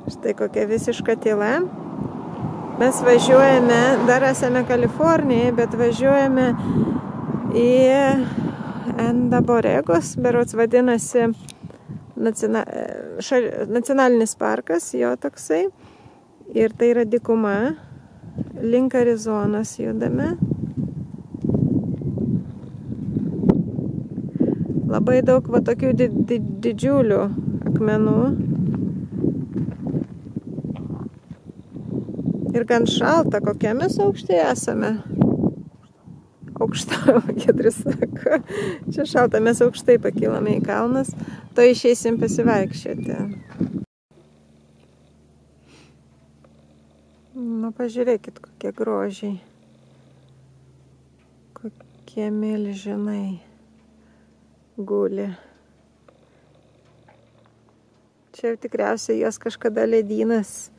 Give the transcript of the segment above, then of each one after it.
Štai kokia visiška tyla. Mes važiuojame, dar esame Kalifornijoje, bet važiuojame į Endaboregos, berods vadinasi nacionalinis parkas, jo toksai. Ir tai yra dykuma. Link Arizonos judame. Labai daug va tokių didžiulių akmenų. Ir gan šalta, kokie mes aukštai esame. Aukšta, Giedrius sako. Čia šalta, mes aukštai pakilame į kalnus. To išeisim pasivaikščioti. Nu, pažiūrėkit, kokie grožiai. Kokie milžinai guli. Čia tikriausiai jos kažkada ledynas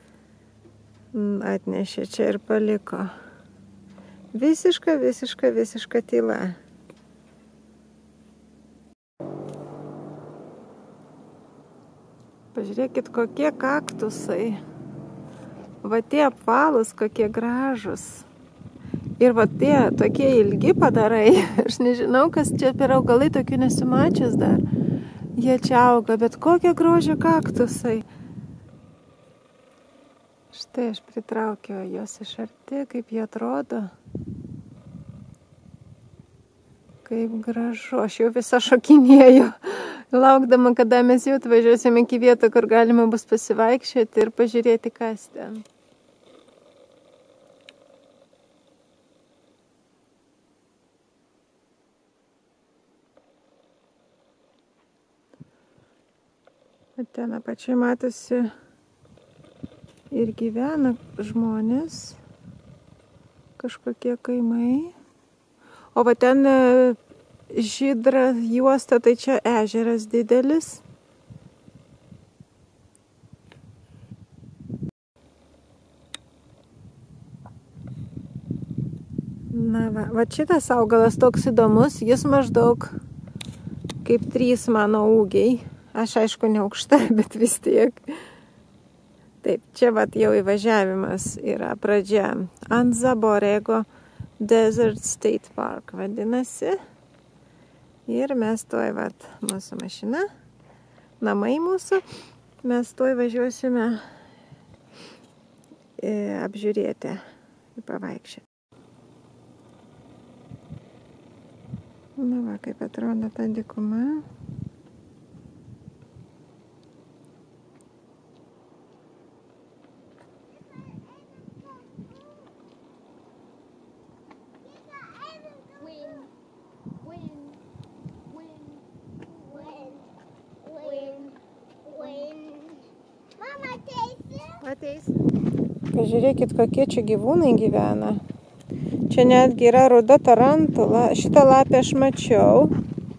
atnešė čia ir paliko. Visiška tyla. Pažiūrėkit, kokie kaktusai. Va tie apvalūs, kokie gražus. Ir va tie tokie ilgi padarai. Aš nežinau, kas čia per augalai, tokių nesimačius dar. Jie čia auga, bet kokie grožio kaktusai. Štai aš pritraukiau juos iš arti, kaip jie atrodo. Kaip gražu. Aš jau visą šokinėjau, laukdama, kada mes jau atvažiuosim iki vietą, kur galima bus pasivaikščioti ir pažiūrėti, kas ten. Ten apačiai matosi ir gyvena žmonės, kažkokie kaimai. O va ten žydra juosta, tai čia ežeras didelis. Na va šitas augalas toks įdomus, jis maždaug kaip 3 mano ūgiai. Aš aišku neaukšta, bet vis tiek. Taip, čia vat jau įvažiavimas yra pradžia. Endaborego Desert State Park vadinasi. Ir mes toj vat mūsų mašina, namai mūsų, mes toj važiuosime apžiūrėti ir pavaikščioti. Na va, kaip atrodo ta dykuma. Ateis. Pažiūrėkit, kokie čia gyvūnai gyvena. Čia netgi yra ruda tarantula. Šitą lapę aš mačiau.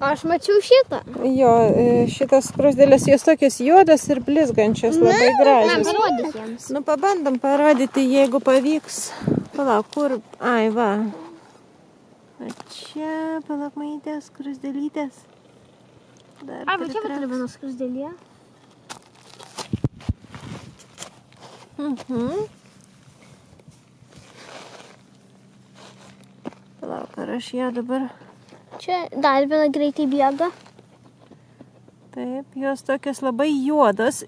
Aš mačiau šitą. Jo, šitas skruzdėlės, jos tokios juodas ir blizgančios, labai gražios. Parodyk jiems. Nu, pabandom parodyti, jeigu pavyks. Palauk, kur? Ai, va. A čia, palauk, maitės, skruzdėlytės. Ai, va čia turi vieną skruzdėlę. Palauk, ar aš ją dabar... Čia dar viena greitai bėga. Taip, jos tokios labai juodos,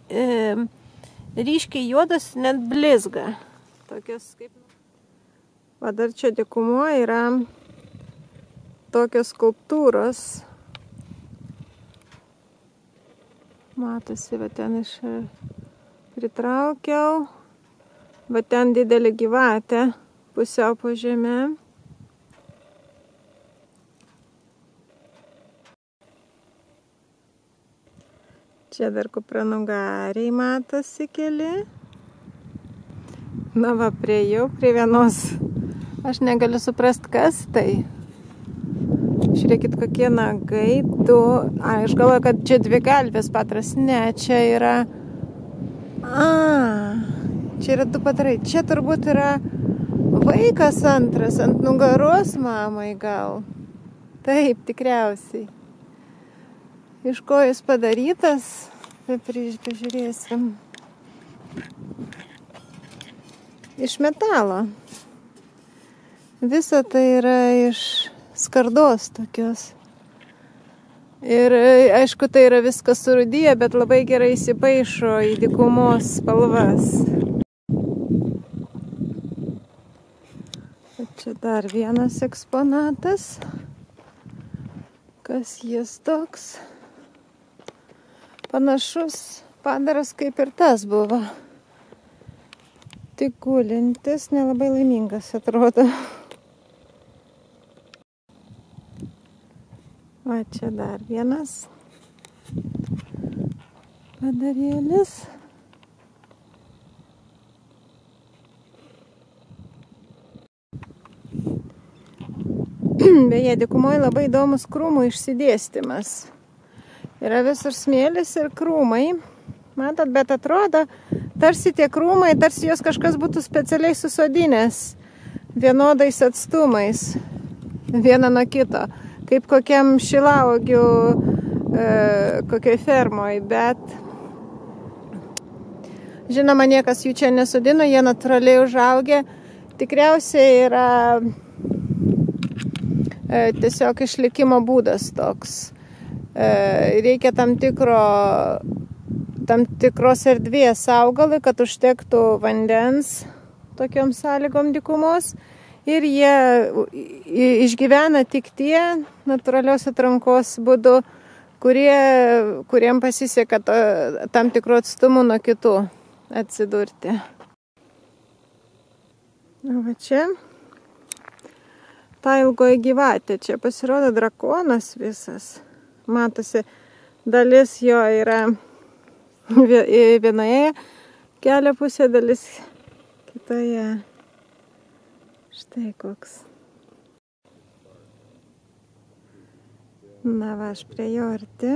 ryškiai juodos, net blizga. Tokios kaip... Va, dar čia dykumo yra tokios skulptūros. Matosi, va ten iš pritraukiau. Va ten didelė gyvatė, pusiau po žemė. Čia dar kupranugariai matosi keli. Na va, priejau prie vienos. Aš negaliu suprast, kas tai. Žiūrėkit, kokie nagai. Aš galvoju, kad čia 2 galvės patras. Ne, čia yra... Čia yra 2 padarai. Čia turbūt yra vaikas antras ant nugaros mamai gal. Taip, tikriausiai. Iš ko jis padarytas? Pažiūrėsim. iš metalo. Visa tai yra iš skardos tokios. Ir aišku, tai yra viskas surūdyję, bet labai gerai įsipaišo į dykumos spalvas. Čia dar vienas eksponatas. Kas jis toks? Panašus padaras kaip ir tas buvo. Tik gulintis, nelabai laimingas atrodo. O čia dar vienas padarėlis. Beje, dykumoje labai įdomus krūmų išsidėstymas. Yra visur smėlis ir krūmai. Matot, bet atrodo, tarsi tie krūmai, tarsi jos kažkas būtų specialiai susodinęs vienodais atstumais vieną nuo kito. Kaip kokiam šilauogių kokioj fermoj, bet žinoma, niekas jų čia nesodino, jie natūraliai užaugę. Tikriausiai yra tiesiog išlikimo būdas toks. Reikia tam tikros erdvės augalui, kad užtektų vandens tokiom sąlygom dykumos. Ir jie išgyvena tik tie natūralios atrankos būdu, kuriem pasiseka tam tikrų atstumų nuo kitų atsidurti. Va čia ta ilgoji gyvatė. Čia pasirodo drakonas visas. Matosi, dalis jo yra vienoje kelio pusė, dalis kitoje. Štai koks. Na va, aš prie jo arti.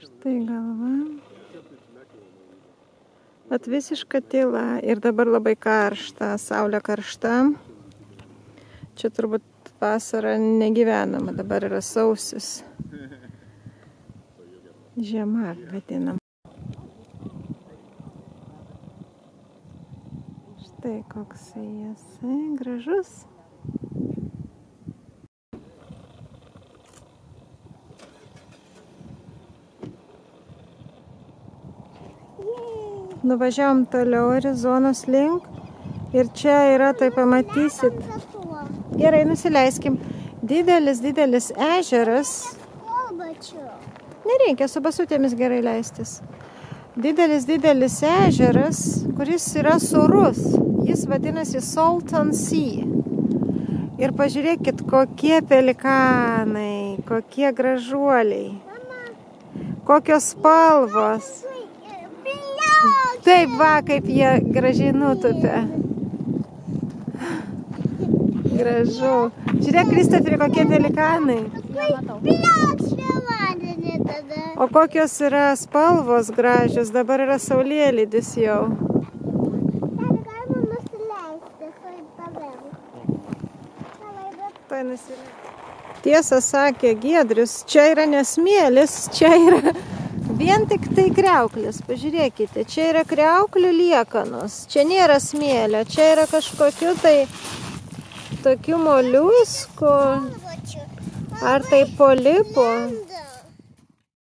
Štai galva. Bet visiška tyla ir dabar labai karšta, saulė karšta. Čia turbūt vasara negyvenama, dabar yra sausis. Žiema vadinam. Štai koksai jisai gražus. Nuvažiavom toliau Arizonos link ir čia yra, tai pamatysit. Gerai, nusileiskim. Didelis ežeras. Nereikia su basutėmis gerai leistis. Didelis ežeras, kuris yra sūrus. Jis vadinasi Salton Sea. Ir pažiūrėkit, kokie pelikanai, kokie gražuoliai. Kokios spalvos. Taip va, kaip jie gražiai nutupia. Gražu. Žiūrėk, Kristoferi, kokie pelikanai. O kokios yra spalvos gražios. Dabar yra saulėlydis jau. Tiesą sakė Giedrius, čia yra nesmėlis, čia yra vien tik tai kriauklės. Pažiūrėkite, čia yra kriauklių liekanos. Čia nėra smėlio, čia yra kažkokiu tai tokių moliuskų ar tai polipų.